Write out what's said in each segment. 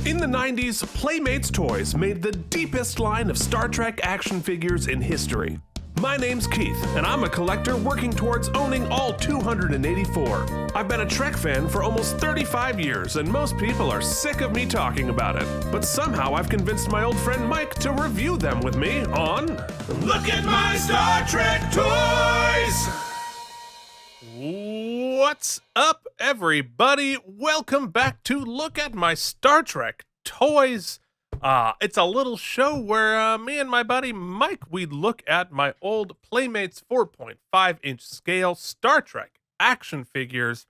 In the 90s, Playmates Toys made the deepest line of Star Trek action figures in history. My name's Keith, and I'm a collector working towards owning all 284. I've been a Trek fan for almost 35 years, and most people are sick of me talking about it. But somehow I've convinced my old friend Mike to review them with me on Look at My Star Trek Toys! What's up, everybody? Welcome back to Look at My Star Trek Toys. It's a little show where me and my buddy Mike, we look at my old Playmates 4.5-inch scale Star Trek action figures.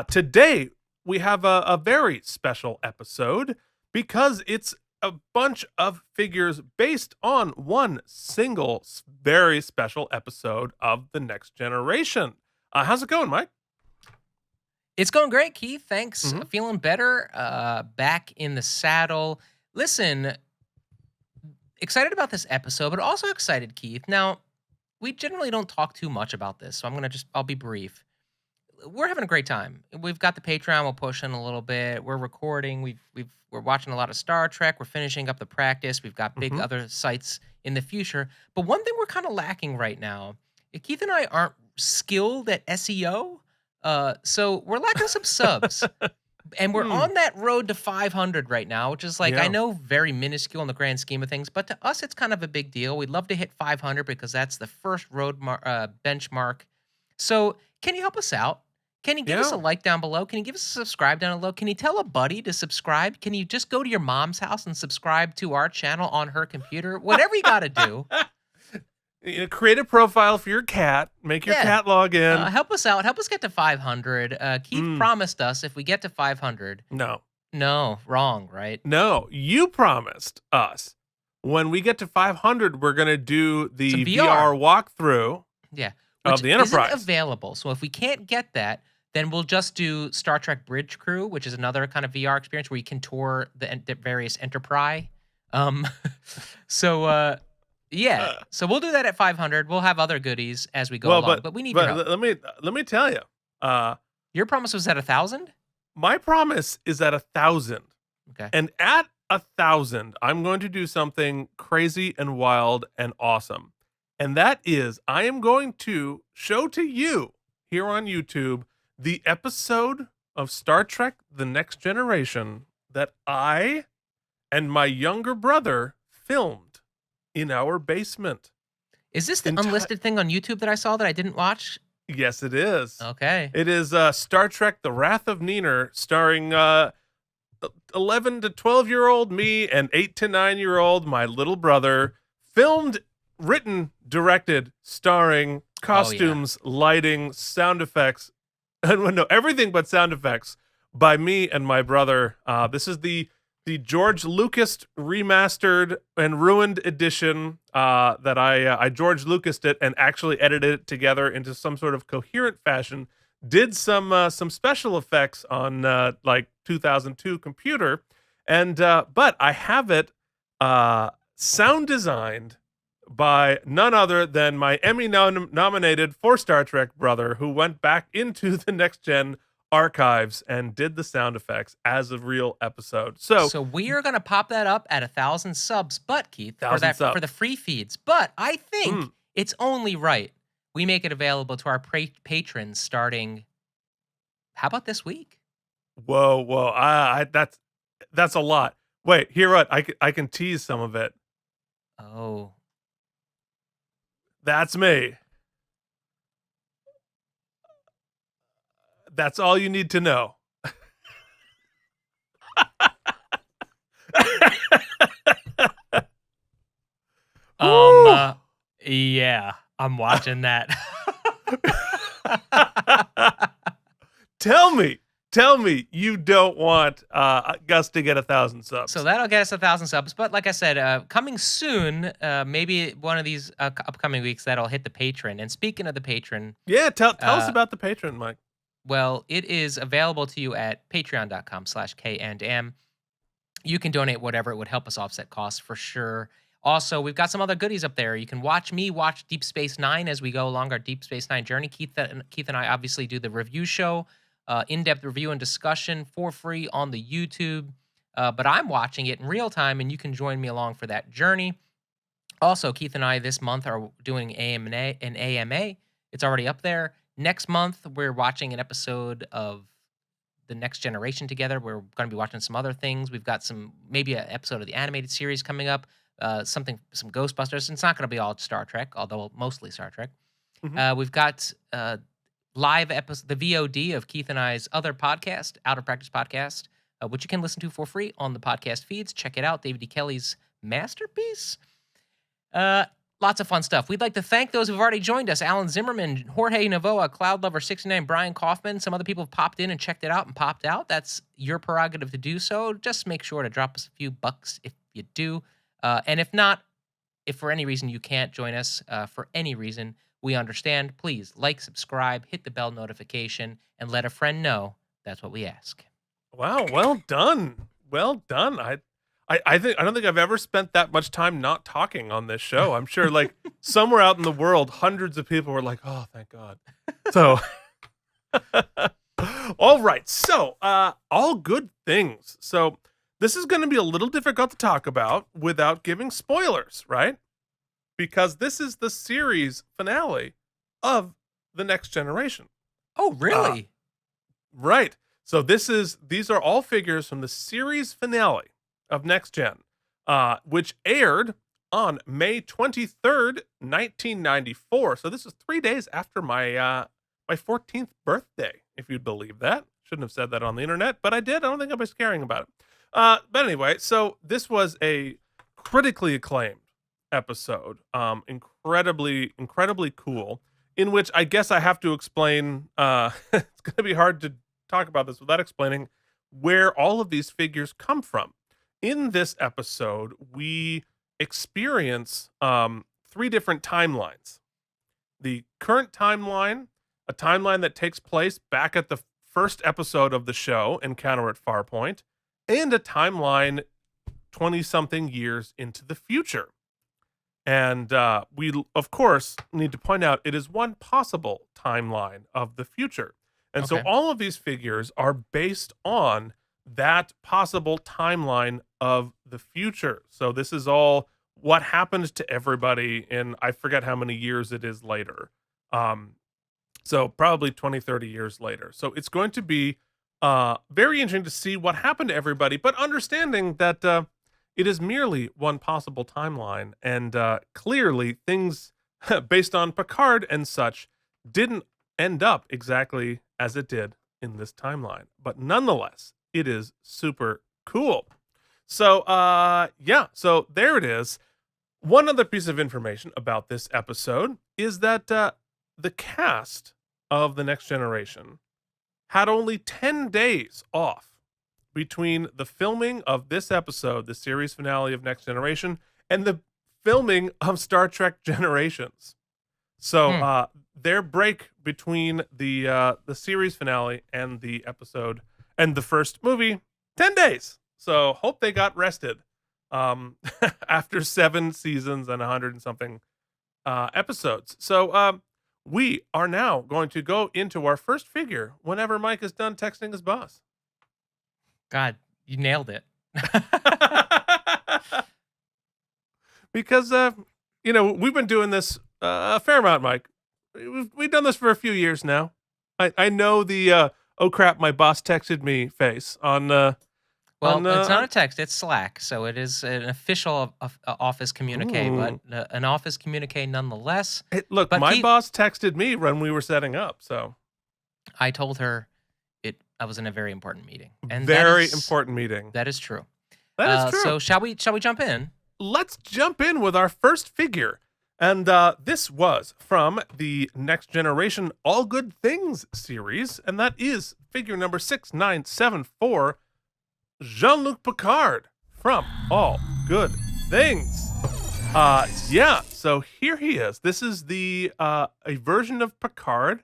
Today, we have a very special episode because it's a bunch of figures based on one single very special episode of The Next Generation. How's it going, Mike? It's going great, Keith. Thanks. Mm-hmm. Feeling better. Back in the saddle. Listen, excited about this episode, but also excited, Keith. Now, we generally don't talk too much about this, so I'll be brief. We're having a great time. We've got the Patreon. We'll push in a little bit. We're recording. We're watching a lot of Star Trek. We're finishing up the practice. We've got big other sites in the future. But one thing we're kind of lacking right now, Keith and I aren't skilled at SEO. So we're lacking some subs. And we're on that road to 500 right now, which is like, I know, very minuscule in the grand scheme of things, but to us, it's kind of a big deal. We'd love to hit 500 because that's the first road benchmark. So can you help us out? Can you give us a like down below? Can you give us a subscribe down below? Can you tell a buddy to subscribe? Can you just go to your mom's house and subscribe to our channel on her computer? Whatever you got to do. Create a profile for your cat. Make your cat log in. Help us out. Help us get to 500. Keith promised us if we get to 500. No, wrong, right? No, you promised us when we get to 500, we're going to do the VR walkthrough of the Enterprise. Isn't available. So if we can't get that, then we'll just do Star Trek Bridge Crew, which is another kind of VR experience where you can tour the various Enterprise. Yeah, so we'll do that at 500. We'll have other goodies as we go along, but we need your help. Let me tell you. Your promise was at 1,000? My promise is at 1,000. Okay. And at 1,000, I'm going to do something crazy and wild and awesome. And that is, I am going to show to you here on YouTube the episode of Star Trek The Next Generation that I and my younger brother filmed in our basement. Is this the unlisted thing on YouTube that I saw that I didn't watch? Yes, it is. Okay. It is Star Trek The Wrath of Niner, starring 11 to 12-year-old me and 8 to 9-year-old my little brother. Filmed, written, directed, starring, costumes, lighting, sound effects, no, everything but sound effects by me and my brother. This is the George Lucas remastered and ruined edition that I George Lucased it and actually edited it together into some sort of coherent fashion. Did some special effects on like 2002 computer, and but I have it sound designed by none other than my Emmy nominated for Star Trek brother, who went back into the Next Gen archives and did the sound effects as a real episode. So we are going to pop that up at 1,000 subs, but Keith, for the free feeds. But I think it's only right we make it available to our patrons starting. How about this week? Whoa! That's a lot. Wait, hear what? I can tease some of it. Oh, that's me. That's all you need to know. Yeah, I'm watching that. Tell me you don't want Gus to get 1,000 subs. So that'll get us 1,000 subs. But like I said, coming soon, maybe one of these upcoming weeks that'll hit the patron. And speaking of the patron, tell us about the patron, Mike. Well, it is available to you at patreon.com/K&M. You can donate whatever. It would help us offset costs for sure. Also, we've got some other goodies up there. You can watch me watch Deep Space Nine as we go along our Deep Space Nine journey. Keith and I obviously do the review show, in-depth review and discussion for free on the YouTube. but I'm watching it in real time, and you can join me along for that journey. Also, Keith and I this month are doing an AMA. It's already up there. Next month, we're watching an episode of The Next Generation together. We're going to be watching some other things. We've got maybe an episode of the animated series coming up, some Ghostbusters. It's not going to be all Star Trek, although mostly Star Trek. We've got live episode, the VOD of Keith and I's other podcast, Out of Practice Podcast, which you can listen to for free on the podcast feeds. Check it out, David D. Kelly's masterpiece. Lots of fun stuff. We'd like to thank those who've already joined us: Alan Zimmerman, Jorge Navoa, Cloud Lover 69, Brian Kaufman. Some other people have popped in and checked it out and popped out. That's your prerogative to do so. Just make sure to drop us a few bucks if you do. And if not, if for any reason you can't join us, for any reason, we understand. Please like, subscribe, hit the bell notification, and let a friend know. That's what we ask. Wow, well done. Well done. I don't think I've ever spent that much time not talking on this show. I'm sure like somewhere out in the world, hundreds of people were like, oh, thank God. So, all right. So, all good things. So this is going to be a little difficult to talk about without giving spoilers, right? Because this is the series finale of The Next Generation. Oh, really? Right. So these are all figures from the series finale of Next Gen, which aired on May 23rd, 1994. So this is 3 days after my 14th birthday, if you'd believe that. Shouldn't have said that on the internet, but I did. I don't think anybody's caring about it. But anyway, so this was a critically acclaimed episode, incredibly cool, in which I guess I have to explain, it's going to be hard to talk about this without explaining where all of these figures come from. In this episode, we experience 3 different timelines. The current timeline, a timeline that takes place back at the first episode of the show, Encounter at Farpoint, and a timeline 20-something years into the future. And we, of course, need to point out it is one possible timeline of the future. And so all of these figures are based on that possible timeline of the future. So this is all what happened to everybody in, I forget how many years it is later. So probably 20, 30 years later. So it's going to be very interesting to see what happened to everybody, but understanding that it is merely one possible timeline. And clearly things based on Picard and such didn't end up exactly as it did in this timeline. But nonetheless, it is super cool. So, yeah, so there it is. One other piece of information about this episode is that the cast of The Next Generation had only 10 days off between the filming of this episode, the series finale of Next Generation, and the filming of Star Trek Generations. So, their break between the series finale and the episode and the first movie, 10 days. So hope they got rested after 7 seasons and 100 and something episodes. So we are now going to go into our first figure whenever Mike is done texting his boss. God, you nailed it. Because, we've been doing this a fair amount, Mike. We've done this for a few years now. I know the oh crap, my boss texted me face on well, it's not a text, it's Slack, so it is an official office communique, but an office communique nonetheless. Look, but my boss texted me when we were setting up, so I told her I was in a very important meeting. And important meeting. That is true. That is true. So shall we jump in? Let's jump in with our first figure. And this was from the Next Generation All Good Things series, and that is figure number 6974, Jean-Luc Picard from All Good Things. Yeah, so here he is. This is the a version of Picard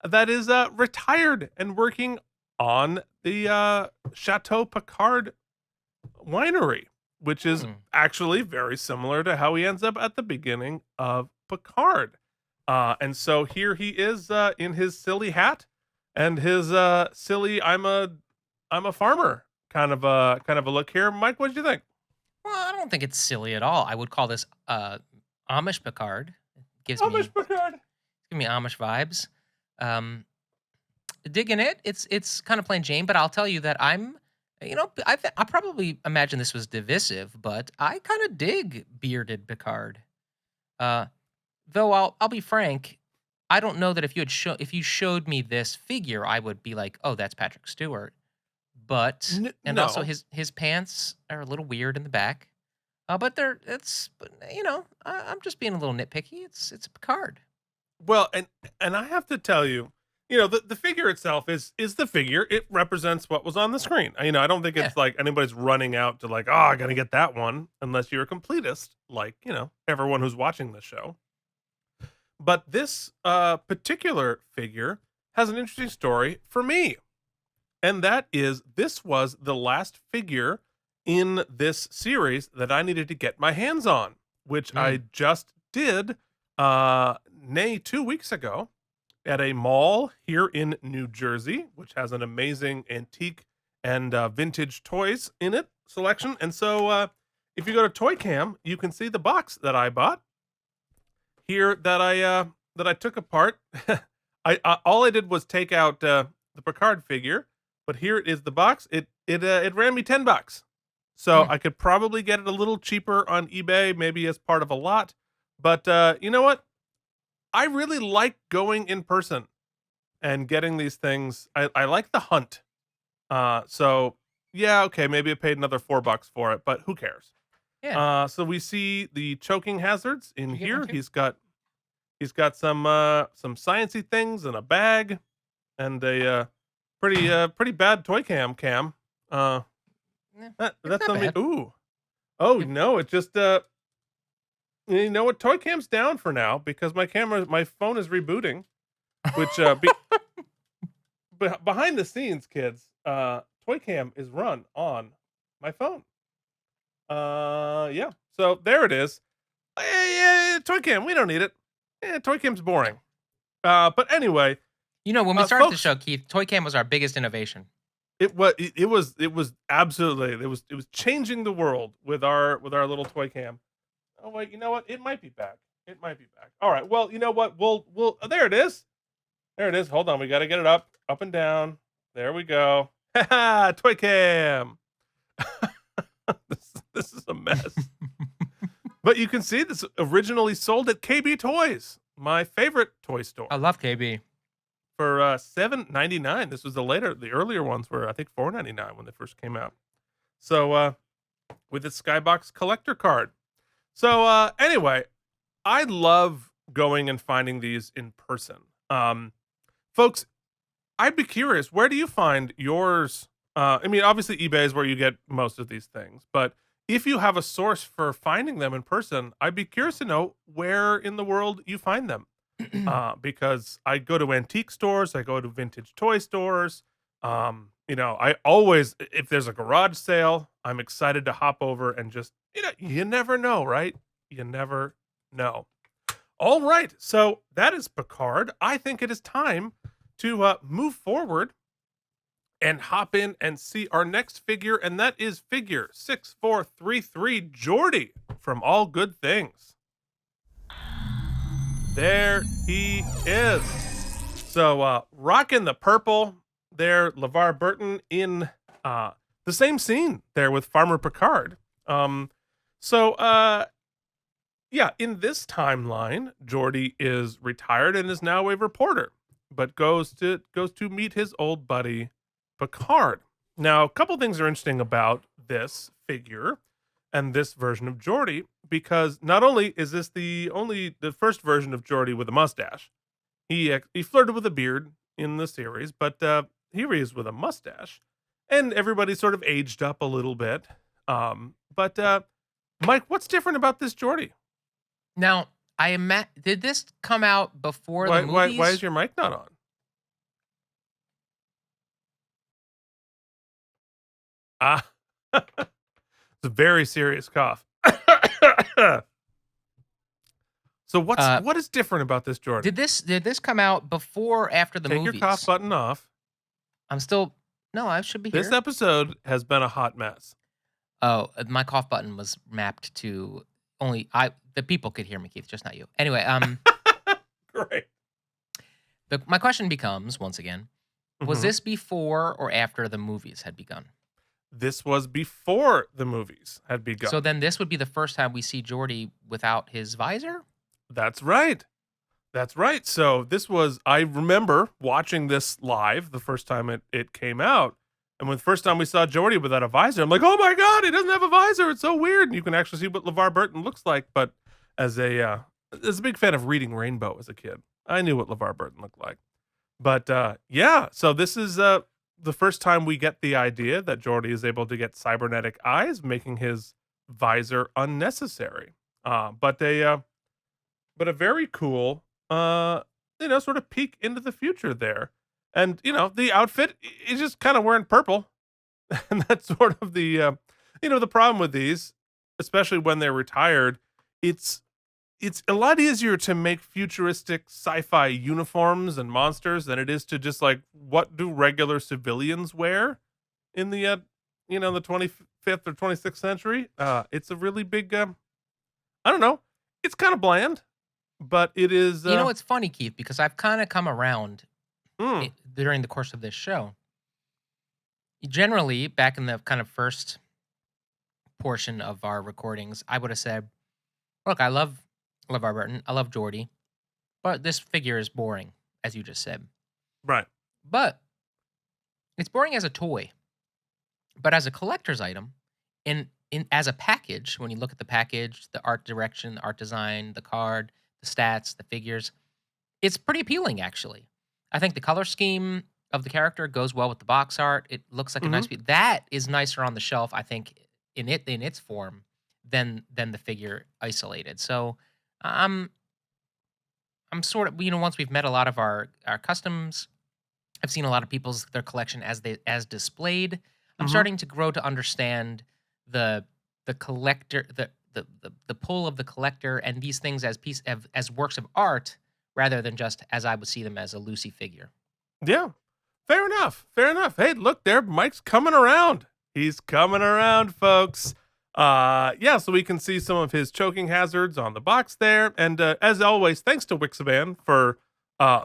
that is retired and working on the Chateau Picard winery, which is actually very similar to how he ends up at the beginning of Picard. And so here he is in his silly hat and his silly I'm a farmer kind of a look here. Mike, what did you think? Well, I don't think it's silly at all. I would call this Amish Picard. It gives Amish me Picard. Amish vibes. Um, Digging it. It's kind of plain Jane, but I'll tell you that I probably imagine this was divisive, but I kind of dig bearded Picard. Uh, though I'll be frank, I don't know that if you showed me this figure, I would be like, oh, that's Patrick Stewart. But and also No. his pants are a little weird in the back. But I'm just being a little nitpicky. It's a Picard. Well, and I have to tell you, the figure itself is the figure. It represents what was on the screen. I don't think Yeah. it's like anybody's running out to like, oh, I gotta get that one, unless you're a completist, like everyone who's watching the show. But this particular figure has an interesting story for me, and that is this was the last figure in this series that I needed to get my hands on, which I Mm. just did, nay, 2 weeks ago at a mall here in New Jersey, which has an amazing antique and vintage toys in it selection. And so, if you go to Toy Cam, you can see the box that I bought here that I took apart. I all I did was take out the Picard figure, but here it is the box. It ran me $10, so Mm. I could probably get it a little cheaper on eBay, maybe as part of a lot. But you know what? I really like going in person and getting these things. I like the hunt. So yeah, okay, maybe I paid another $4 for it, but who cares? Yeah. So we see the choking hazards in You get one here. too? He's got some sciencey things in a bag and a pretty bad toy cam. Uh, It's that's not on me. bad. Ooh, oh Yeah. no, it just you know what? Toy cam's down for now because my phone is rebooting. Which behind the scenes, kids, toy cam is run on my phone. Yeah. So there it is. Yeah, toy cam. We don't need it. Toy cam's Yeah. boring. But anyway, When we started the folks, show, Keith, Toy Cam was our biggest innovation. it was absolutely it was changing the world with our little toy cam. Oh wait, you know what? It might be back. It might be back. All right. Well, you know what? We'll there it is. There it is. Hold on. We got to get it up and down. There we go. Toy cam. This is a mess. But you can see this originally sold at KB Toys, my favorite toy store, I love KB. for $7.99. This was the earlier ones were I think $4.99 when they first came out. So with its Skybox collector card. So anyway, I love going and finding these in person. Folks, I'd be curious, where do you find yours? I mean, obviously eBay is where you get most of these things, but if you have a source for finding them in person, I'd be curious to know where in the world you find them. Because I go to antique stores, I go to vintage toy stores. I always, if there's a garage sale, I'm excited to hop over and just, you never know, right? You never know. All right, so that is Picard. I think it is time to move forward and hop in and see our next figure, and that is figure 6433 Geordi from All Good Things. There he is. So rocking the purple there, LeVar Burton in the same scene there with Farmer Picard. So yeah, in this timeline, Geordi is retired and is now a reporter, but goes to meet his old buddy Picard. Now, a couple things are interesting about this figure and this version of Geordi, because not only is this the first version of Geordi with a mustache, he flirted with a beard in the series, but here he is with a mustache, and everybody sort of aged up a little bit. But Mike, what's different about this Geordi? Now, did this come out before the Why movies? is your mic not on? Ah, it's a very serious cough. So what is different about this Geordi? Did this come out before or after the Take movies? your cough button off. I'm still No, I should be This here. episode has been a hot mess. Oh, my cough button was mapped to only the people could hear me, Keith, just not you. Anyway, Great. my question becomes once again, was Mhm. this before or after the movies had begun? This was before the movies had So begun. then this would be the first time we see Geordi without his visor? That's right. That's right. So I remember watching this live the first time it came out. And when the first time we saw Geordi without a visor, I'm like, oh my God, he doesn't have a visor. It's so weird. And you can actually see what LeVar Burton looks like. But as a big fan of reading Rainbow as a kid, I knew what LeVar Burton looked like. But yeah, so this is the first time we get the idea that Geordi is able to get cybernetic eyes, making his visor unnecessary. But a very cool, sort of peek into the future there. And the outfit is just kind of wearing purple, and that's sort of the problem with these, especially when they're retired. It's it's a lot easier to make futuristic sci-fi uniforms and monsters than it is to just like what do regular civilians wear in the 25th or 26th century. It's a really big I don't know. It's kind of bland, but it is It's funny, Keith, because I've kind of come around mm, during the course of this show. Generally, back in the kind of first portion of our recordings, I would have said, look, I love LeVar Burton. I love Geordi, but this figure is boring, as you just said. right. But it's boring as a toy. But as a collector's item, in as a package, when you look at the package, the art direction, the art design, the card, the stats, the figures, it's pretty appealing actually. I think the color scheme of the character goes well with the box art. It looks like a Hmm. nice that is nicer on the shelf, I think, in its form than the figure isolated. So I'm I'm sort of once we've met a lot of our customs, I've seen a lot of people's their collection as displayed. I'm Hmm. starting to grow to understand the the collector the pull of the collector and these things as works of art rather than just as I would see them as a Lucy figure. Yeah. Fair enough. Fair enough. Hey, look there. Mike's coming around. He's coming around, folks. Yeah, so we can see some of his choking hazards on the box there. And as always, thanks to Wixaban for uh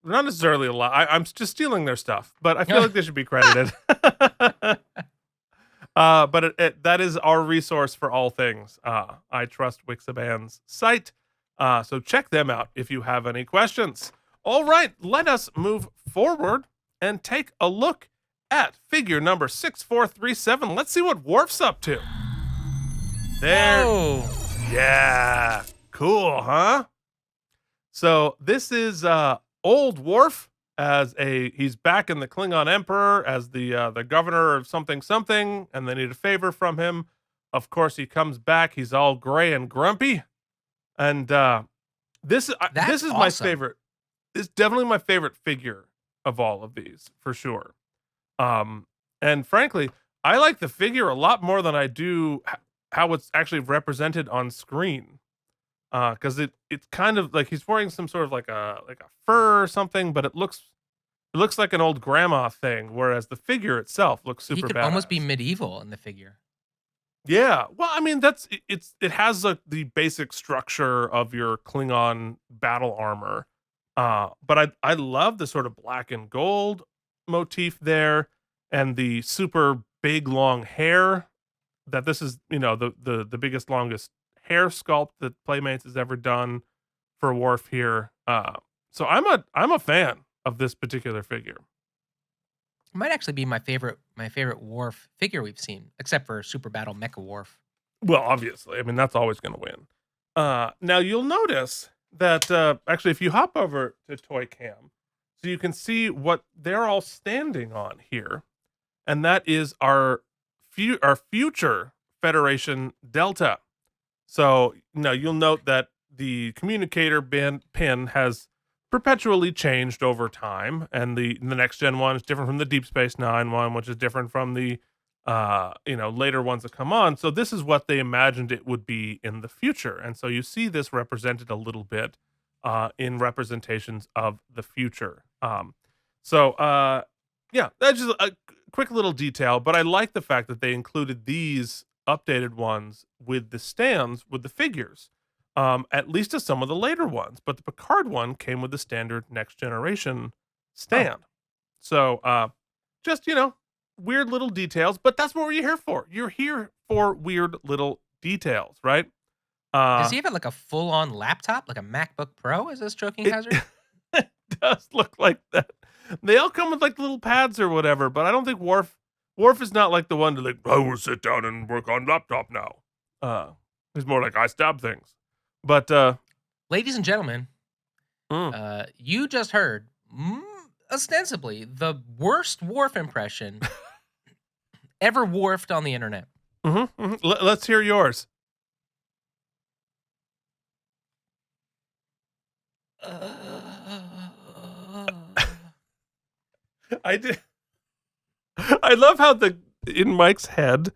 not necessarily a lot. I'm just stealing their stuff, but I feel like they should be credited. But that is our resource for all things. I trust Wixaban's site. So check them out if you have any questions. All right, let us move forward and take a look at figure number 6437. Let's see what Worf's up to. There. Whoa! Yeah. Cool, huh? So this is old Worf he's back in the Klingon Emperor as the governor of something something, and they need a favor from him. Of course, he comes back. He's all gray and grumpy, and this That's is my awesome. favorite. It's definitely my favorite figure of all of these for sure. Um, and frankly, I like the figure a lot more than I do how it's actually represented on screen. Because it's kind of like he's wearing some sort of like a fur or something, but it looks like an old grandma thing, whereas the figure itself looks He super could almost be badass. medieval in the figure. Yeah, well, I mean it has the basic structure of your Klingon battle armor, but I love the sort of black and gold motif there, and the super big long hair. That this is the biggest longest hair sculpt that Playmates has ever done for Worf here. So I'm a fan of this particular figure. It might actually be my favorite Worf figure we've seen, except for Super Battle Mecha Worf. Well, obviously, I mean that's always going to win. Now you'll notice that actually, if you hop over to Toy Cam, so you can see what they're all standing on here, and that is our future Federation Delta. So you'll note that the communicator pin has perpetually changed over time, and the next gen one is different from the Deep Space Nine one, which is different from the later ones that come on. So this is what they imagined it would be in the future, and so you see this represented a little bit in representations of the future. So Yeah, that's just a quick little detail, but I like the fact that they included these updated ones with the stands with the figures. At least as some of the later ones, but the Picard one came with the standard next generation Oh, stand. So just weird little details, but that's what you're here for. You're here for weird little details, right? does Uh he have like a full-on laptop, like a MacBook Pro as a stroking it, hazard? it does look like that. They all come with like little pads or whatever, but I don't think Worf is not like the one to like, I will sit down and work on laptop now. He's more like I stab things. But Ladies and gentlemen, mm, you just heard ostensibly the worst Worf impression ever Worfed on the internet. let's hear yours. I did. I love how in Mike's head,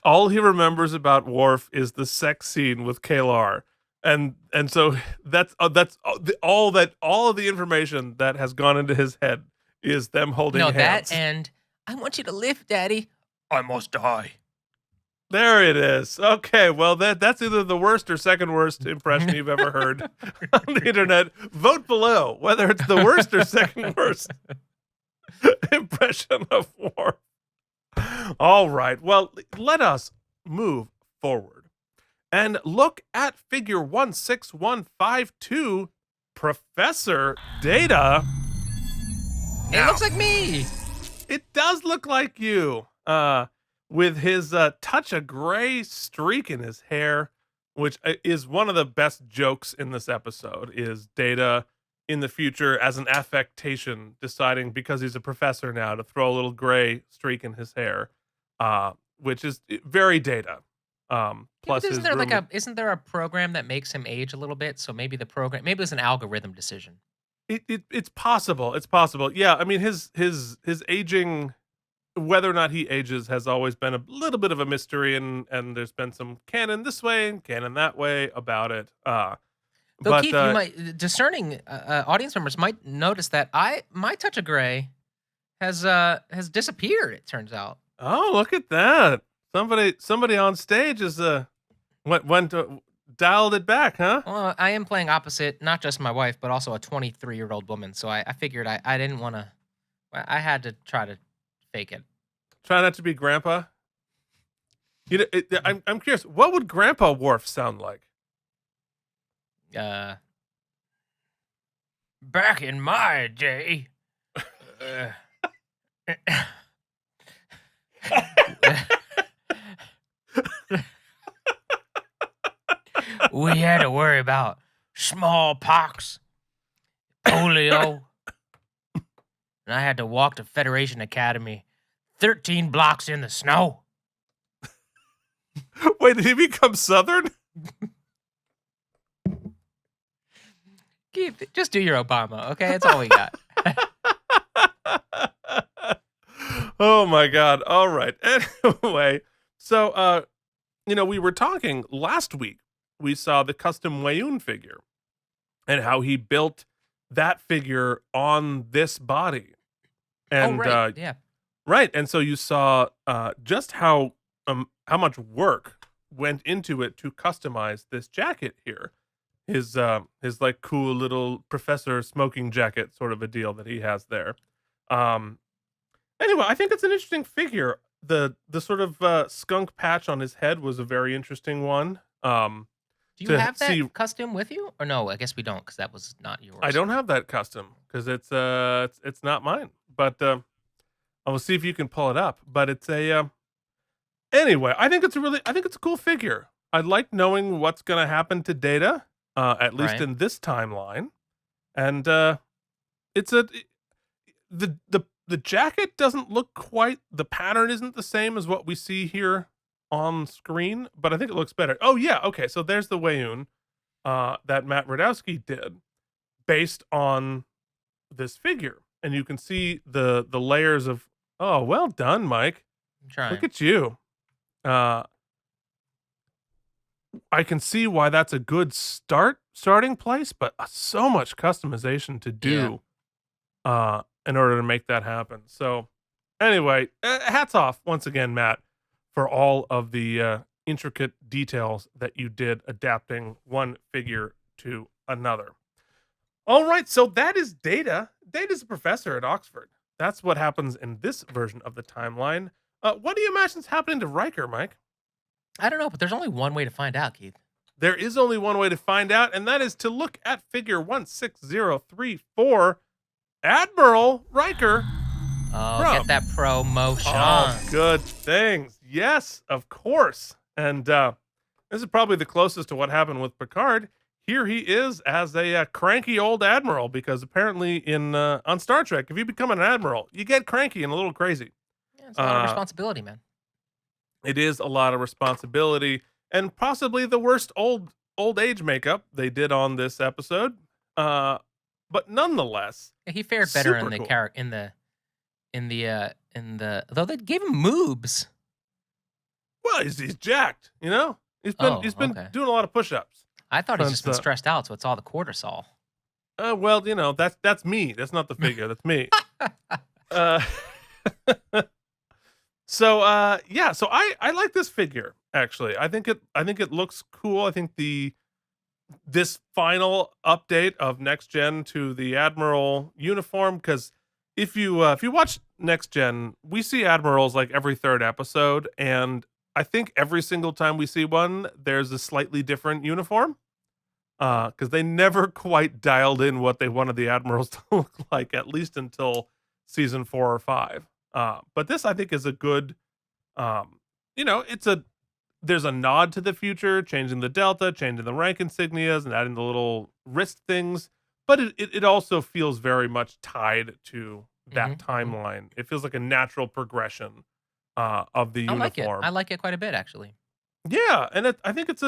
all he remembers about Worf is the sex scene with Kalar, and so that's all of the information that has gone into his head is them holding No, that hands. and I want you to live, Daddy. I must die. There it is. Okay, well that's either the worst or second worst impression you've ever heard on the internet. Vote below whether it's the worst or second worst impression of Worf. All right. Well, let us move forward and look at figure 16152, Professor Data. It looks like me. It does look like you. With his touch of gray streak in his hair, which is one of the best jokes in this episode, is Data in the future as an affectation deciding because he's a professor now to throw a little gray streak in his hair, which is very Data. Yeah, Plus but his room. isn't there a program that makes him age a little bit? So maybe maybe it was an algorithm decision. It's possible. It's possible. Yeah, I mean his aging, whether or not he ages, has always been a little bit of a mystery, and there's been some canon this way and canon that way about it. Though But Keith, you might discerning audience members might notice that my touch of gray has disappeared. It turns out. oh, look at that! Somebody on stage is dialed it back, huh? Well, I am playing opposite not just my wife, but also a 23-year-old woman. So I figured I didn't want to. I had to try to fake it. Try not to be Grandpa. I'm curious. What would Grandpa Worf sound like? Back in my day, we had to worry about smallpox, polio, and I had to walk to Federation Academy 13 blocks in the snow. Wait, did he become Southern? Keith, just do your Obama, okay? That's all we got. Oh my God. All right. Anyway, so we were talking last week. We saw the custom Wayun figure and how he built that figure on this body. And right. Yeah. right. And so you saw just how much work went into it to customize this jacket here. His like cool little professor smoking jacket sort of a deal that he has there. Anyway, I think it's an interesting figure. The sort of skunk patch on his head was a very interesting one. Do you have that custom with you? Or no, I guess we don't because that was not yours. I don't have that custom because it's not mine. But I will see if you can pull it up. But it's a anyway. I think it's a cool figure. I like knowing what's going to happen to Data, at least in this timeline, and the jacket doesn't look quite. The pattern isn't the same as what we see here on screen, but I think it looks better. Oh yeah, okay. So there's the Wayun that Matt Radowski did based on this figure, and you can see the layers of. Oh, well done, Mike. I'm trying. Look at you. I can see why that's a good starting place, but so much customization to do in order to make that happen. So anyway, hats off once again, Matt, for all of the intricate details that you did adapting one figure to another. All right, so that is Data. Data's a professor at Oxford. That's what happens in this version of the timeline. What do you imagine is happening to Riker, Mike? I don't know, but there's only one way to find out, Keith. There is only one way to find out, and that is to look at figure 16034, Admiral Riker. Oh, get that promotion. Oh, good things. Yes, of course. And this is probably the closest to what happened with Picard. Here he is as a cranky old admiral, because apparently in on Star Trek, if you become an admiral, you get cranky and a little crazy. Yeah, it's a lot of responsibility, man. It is a lot of responsibility, and possibly the worst old age makeup they did on this episode. But nonetheless, Yeah, he fared better in super the cool. in the though they gave him moobs. Well, he's jacked, you know? He's been Okay. doing a lot of push-ups. I thought he's just been Since, stressed out, so it's all the cortisol. Well, you know, that's me. That's not the figure. That's me. Uh, so yeah, so I like this figure actually. I think it looks cool. I think this final update of Next Gen to the Admiral uniform, because if you watch Next Gen, we see admirals like every third episode, and I think every single time we see one, there's a slightly different uniform. Because they never quite dialed in what they wanted the admirals to look like, at least until season 4 or 5. But this, I think, is a good, there's a nod to the future, changing the delta, changing the rank insignias, and adding the little wrist things. But it also feels very much tied to that timeline. It feels like a natural progression of the uniform. I like it quite a bit, actually. Yeah, and I think it's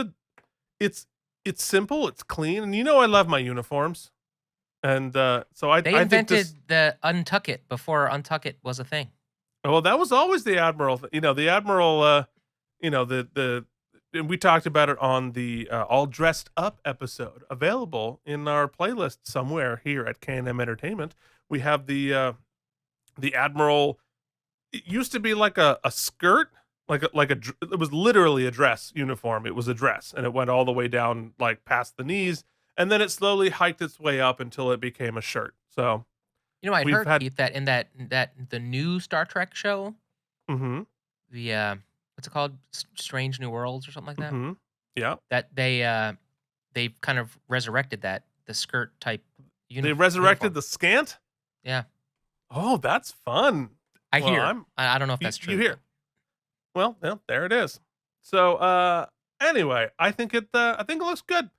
simple, it's clean, and I love my uniforms. And so They invented the untuck it before untuck it was a thing. Well, that was always the Admiral. The Admiral, and we talked about it on the All Dressed Up episode, available in our playlist somewhere here at K&M Entertainment. We have the Admiral. It used to be like a skirt, it was literally a dress uniform. It was a dress, and it went all the way down like past the knees, and then it slowly hiked its way up until it became a shirt. So I heard, Keith, that in that the new Star Trek show, the what's it called, Strange New Worlds or something like that. Yeah, that they kind of resurrected the skirt type uniform. They resurrected the scant. Yeah. Oh, that's fun. I hear. I don't know if that's true. You hear? Well, there it is. So, anyway, I think it looks good,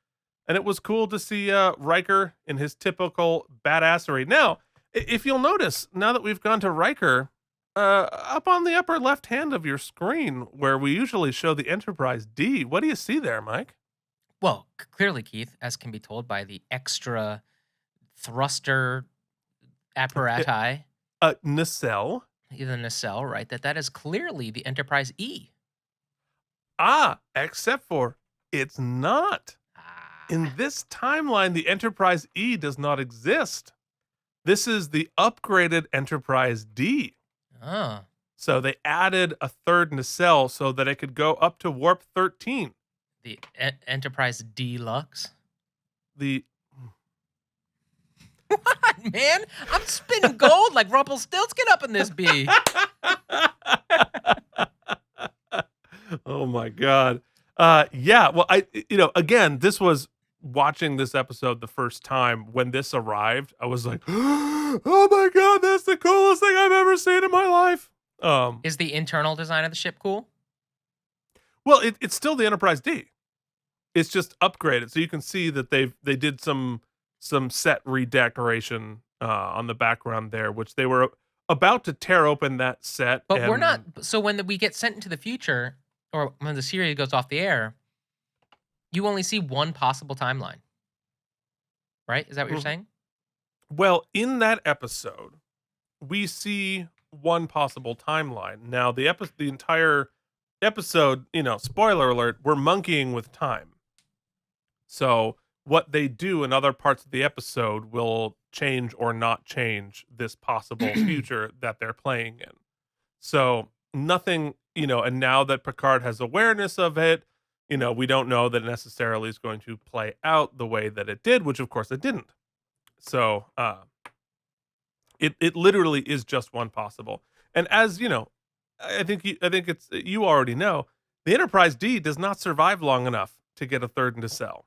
and it was cool to see Riker in his typical badassery. Now, if you'll notice, now that we've gone to Riker, up on the upper left hand of your screen, where we usually show the Enterprise D, what do you see there, Mike? Well, clearly, Keith, as can be told by the extra thruster apparati, nacelle. The nacelle, right? That is clearly the Enterprise E. Except for it's not. In this timeline, the Enterprise E does not exist. This is the upgraded Enterprise D. Oh. So they added a third nacelle so that it could go up to warp 13. The Enterprise Deluxe. What, man? I'm spinning gold like Rumpelstiltskin up in this bee. Oh my God. Yeah. Well, again, this was watching this episode the first time. When this arrived, I was like, oh my God, that's the coolest thing I've ever seen in my life. Is the internal design of the ship cool? Well, it's still the Enterprise D. It's just upgraded. So you can see that they did some set redecoration on the background there, which they were about to tear open that set. But we're not. So when we get sent into the future, or when the series goes off the air, you only see one possible timeline. Right? Is that what you're saying? Well, in that episode, we see one possible timeline. Now, the entire episode, spoiler alert, we're monkeying with time. So what they do in other parts of the episode will change or not change this possible future that they're playing in. So nothing, and now that Picard has awareness of it, we don't know that it necessarily is going to play out the way that it did, which of course it didn't. So it literally is just one possible. And as I think you already know, the Enterprise D does not survive long enough to get a third nacelle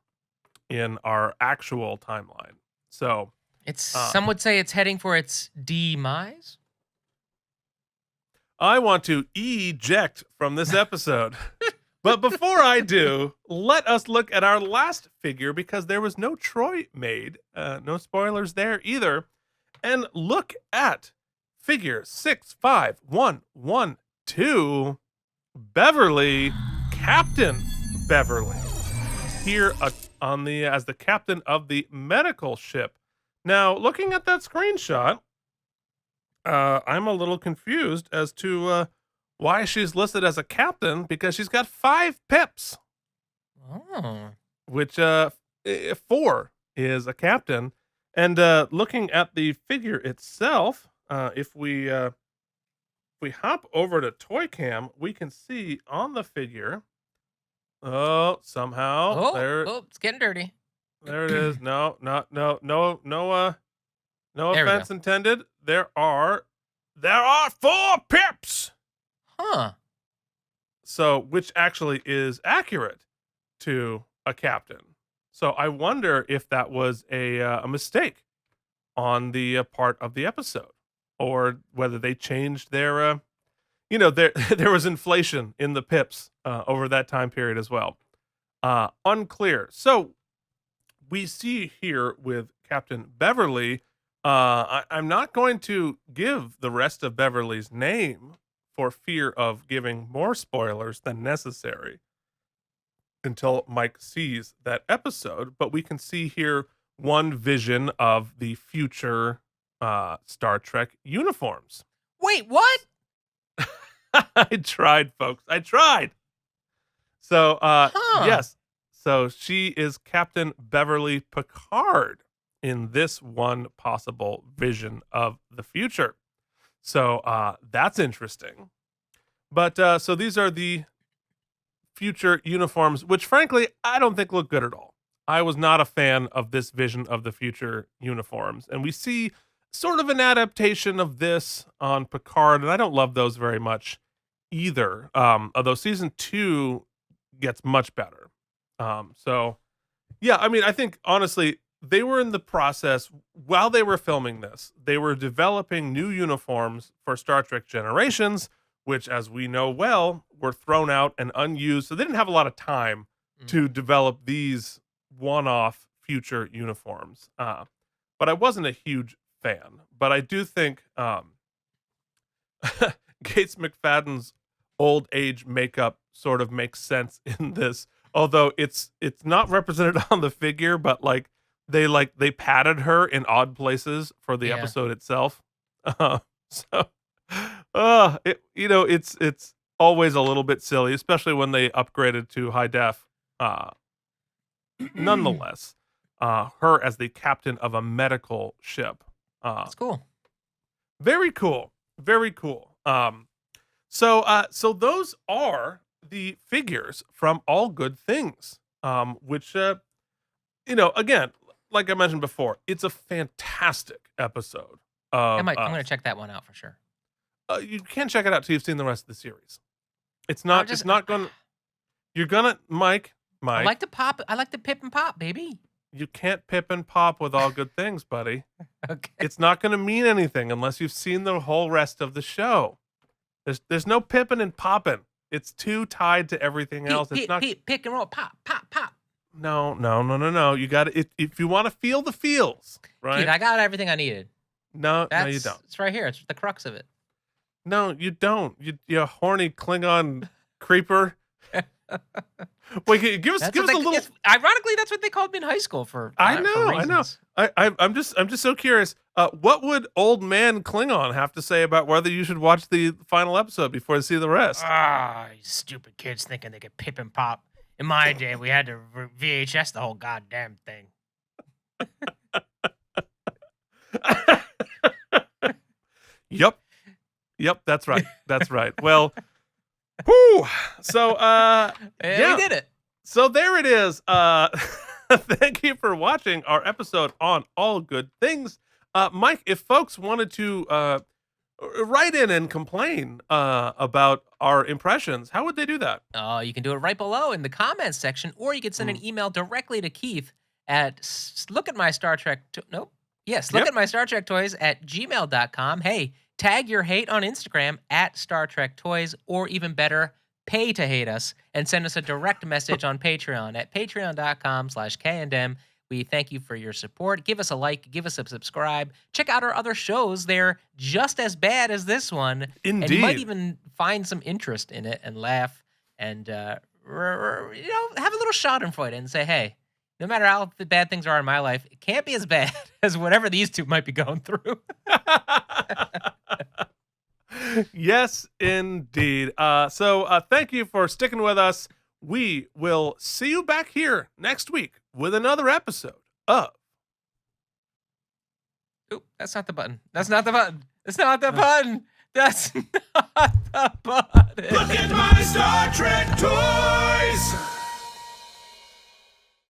in our actual timeline. So Some would say it's heading for its demise. I want to eject from this episode. But before I do, let us look at our last figure because there was no Troy made. No spoilers there either. And look at figure 65112, Beverly, Captain Beverly, here as the captain of the medical ship. Now, looking at that screenshot, I'm a little confused as to why she's listed as a captain, because she's got 5 pips. Oh. Which 4 is a captain. And looking at the figure itself, if we hop over to Toy Cam, we can see on the figure. Oh, somehow it's getting dirty. There it is. No offense intended. There are 4 pips. Huh. So, which actually is accurate to a captain. So I wonder if that was a mistake on the part of the episode, or whether they changed their, there was inflation in the pips over that time period as well. Unclear. So we see here with Captain Beverly, I'm not going to give the rest of Beverly's name for fear of giving more spoilers than necessary until Mike sees that episode, but we can see here one vision of the future Star Trek uniforms. Wait, what? I tried, folks. I tried. So, yes. So she is Captain Beverly Picard in this one possible vision of the future. So that's interesting. But so these are the future uniforms, which frankly, I don't think look good at all. I was not a fan of this vision of the future uniforms. And we see sort of an adaptation of this on Picard, and I don't love those very much either. Although season 2 gets much better. So yeah, I mean, I think honestly, they were in the process while they were filming this. They were developing new uniforms for Star Trek Generations, which, as we know well, were thrown out and unused. So they didn't have a lot of time to develop these one-off future uniforms. But I wasn't a huge fan. But I do think Gates McFadden's old age makeup sort of makes sense in this. Although it's not represented on the figure, but they padded her in odd places for the episode itself. It's always a little bit silly, especially when they upgraded to high def. Nonetheless, her as the captain of a medical ship. That's cool. Very cool. Very cool. So those are the figures from All Good Things, which, again, like I mentioned before, it's a fantastic episode. I'm going to check that one out for sure. You can't check it out till you've seen the rest of the series. It's not going. You're gonna, Mike. I like to pop. I like to pip and pop, baby. You can't pip and pop with All Good Things, buddy. Okay. It's not going to mean anything unless you've seen the whole rest of the show. There's no pipping and popping. It's too tied to everything else. It's not pick and roll, pop, pop, pop. No. You got it. If you want to feel the feels, right? Dude, I got everything I needed. No, you don't. It's right here. It's the crux of it. No, you don't. You horny Klingon creeper. Wait, give us a little. Ironically, that's what they called me in high school for. I know. I'm just so curious. What would old man Klingon have to say about whether you should watch the final episode before you see the rest? You stupid kids thinking they could pip and pop. In my day, we had to VHS the whole goddamn thing. Yep. That's right. That's right. Well, whew. So, We did it. So there it is. Thank you for watching our episode on all good things. Mike, if folks wanted to write in and complain about our impressions, how would they do that? You can do it right below in the comments section, or you can send an email directly to Keith at lookatmystartrektoys@gmail.com. Hey, tag your hate on Instagram at Star Trek Toys, or even better, pay to hate us and send us a direct message on Patreon at patreon.com/KandM. We thank you for your support. Give us a like, give us a subscribe. Check out our other shows. They're just as bad as this one. Indeed. And you might even find some interest in it and laugh and, have a little schadenfreude and say, hey, no matter how bad things are in my life, it can't be as bad as whatever these two might be going through. Yes, indeed. So thank you for sticking with us. We will see you back here next week with another episode of... Oop, that's not the button. That's not the button. It's not the button. That's not the button. Look at my Star Trek toy.